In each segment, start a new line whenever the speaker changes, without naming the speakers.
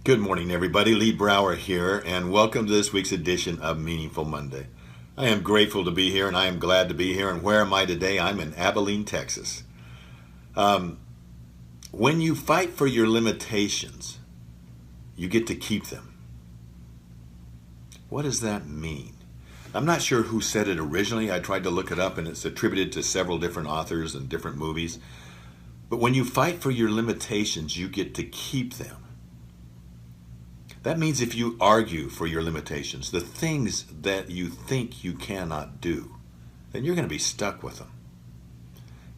Good morning, everybody. Lee Brower here, and welcome to this week's edition of Meaningful Monday. I am grateful to be here, and I am glad to be here. And where am I today? I'm in Abilene, Texas. When you fight for your limitations, you get to keep them. What does that mean? I'm not sure who said it originally. I tried to look it up, and it's attributed to several different authors and different movies. But when you fight for your limitations, you get to keep them. That means if you argue for your limitations, the things that you think you cannot do, then you're going to be stuck with them.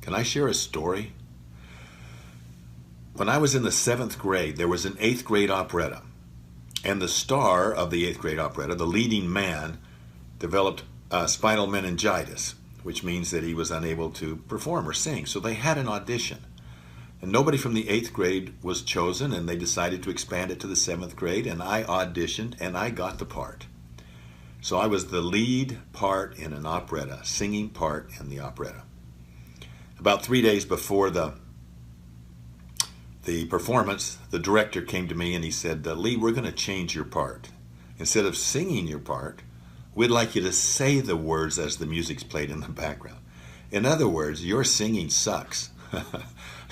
Can I share a story? When I was in the 7th grade, there was an 8th grade operetta. And the star of the 8th grade operetta, the leading man, developed spinal meningitis, which means that he was unable to perform or sing. So they had an audition. And nobody from the 8th grade was chosen, and they decided to expand it to the 7th grade, and I auditioned, and I got the part. So I was the lead part in an operetta, singing part in the operetta. About 3 days before the performance, the director came to me and he said, Lee, we're going to change your part. Instead of singing your part, we'd like you to say the words as the music's played in the background. In other words, your singing sucks.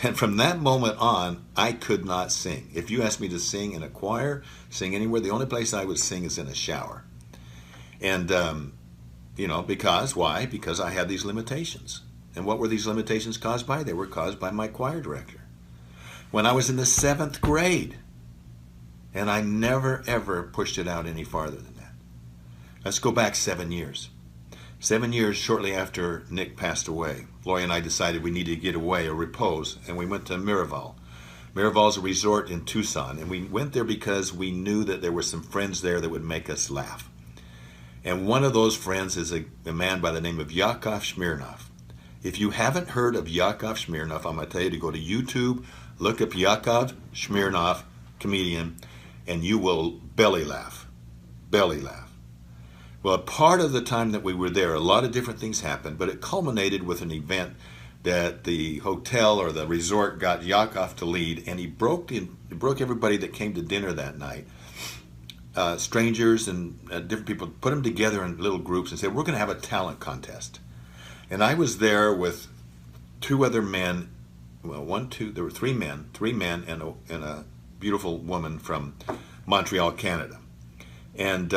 And from that moment on, I could not sing. If you asked me to sing in a choir, sing anywhere, the only place I would sing is in a shower. And, because, why? Because I had these limitations. And what were these limitations caused by? They were caused by my choir director. When I was in the 7th grade, and I never, ever pushed it out any farther than that. Let's go back 7 years. 7 years shortly after Nick passed away, Lori and I decided we needed to get away or repose, and we went to Miraval. Miraval is a resort in Tucson, and we went there because we knew that there were some friends there that would make us laugh. And one of those friends is a man by the name of Yakov Smirnoff. If you haven't heard of Yakov Smirnoff, I'm going to tell you to go to YouTube, look up Yakov Smirnoff, comedian, and you will belly laugh. Belly laugh. Well, part of the time that we were there, a lot of different things happened, but it culminated with an event that the hotel or the resort got Yakov to lead, and he broke everybody that came to dinner that night, strangers and different people, put them together in little groups and said, we're going to have a talent contest. And I was there with two other men, there were three men and a beautiful woman from Montreal, Canada. And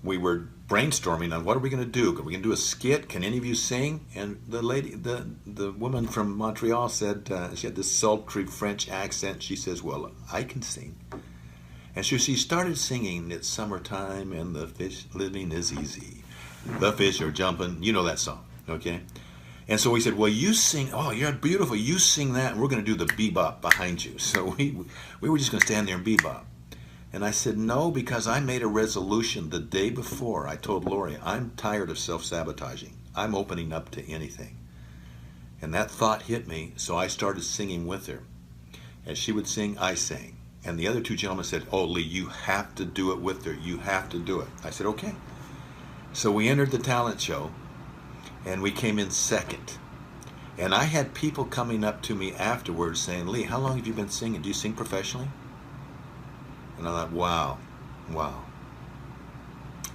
we were brainstorming on what are we going to do. Are we going to do a skit? Can any of you sing? And the woman from Montreal said, she had this sultry French accent. She says, well, I can sing. And so she started singing, it's summertime and the fish living is easy. The fish are jumping. You know that song, okay? And so we said, well, you sing. Oh, you're beautiful. You sing that, and we're going to do the bebop behind you. So we were just going to stand there and bebop. And I said, no, because I made a resolution the day before. I told Lori, I'm tired of self-sabotaging. I'm opening up to anything. And that thought hit me, so I started singing with her. As she would sing, I sang. And the other two gentlemen said, oh, Lee, you have to do it with her. You have to do it. I said, okay. So we entered the talent show, and we came in second. And I had people coming up to me afterwards saying, Lee, how long have you been singing? Do you sing professionally? And I thought, wow.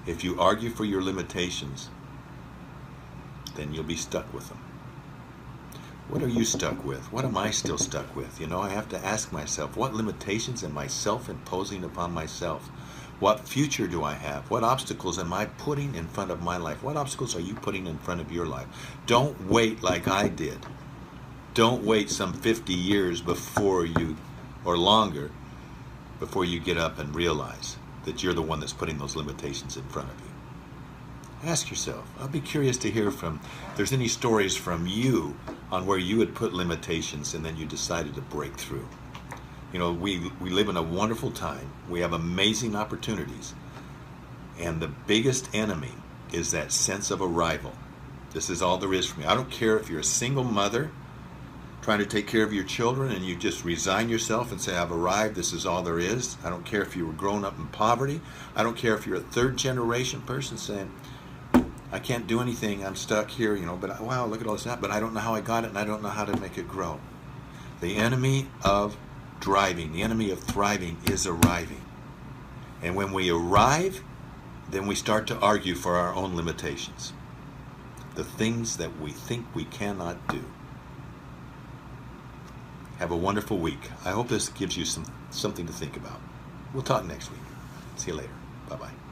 If you argue for your limitations, then you'll be stuck with them. What are you stuck with? What am I still stuck with? I have to ask myself, what limitations am I self-imposing upon myself? What future do I have? What obstacles am I putting in front of my life? What obstacles are you putting in front of your life? Don't wait like I did. Don't wait some 50 years or longer, before you get up and realize that you're the one that's putting those limitations in front of you. Ask yourself. I'll be curious to hear if there's any stories from you on where you had put limitations and then you decided to break through. We live in a wonderful time. We have amazing opportunities. And the biggest enemy is that sense of arrival. This is all there is for me. I don't care if you're a single mother trying to take care of your children and you just resign yourself and say, I've arrived, this is all there is. I don't care if you were grown up in poverty. I don't care if you're a third generation person saying, I can't do anything, I'm stuck here, but wow, look at all this, but I don't know how I got it and I don't know how to make it grow. The enemy of driving, the enemy of thriving is arriving. And when we arrive, then we start to argue for our own limitations, the things that we think we cannot do. Have a wonderful week. I hope this gives you something to think about. We'll talk next week. See you later. Bye-bye.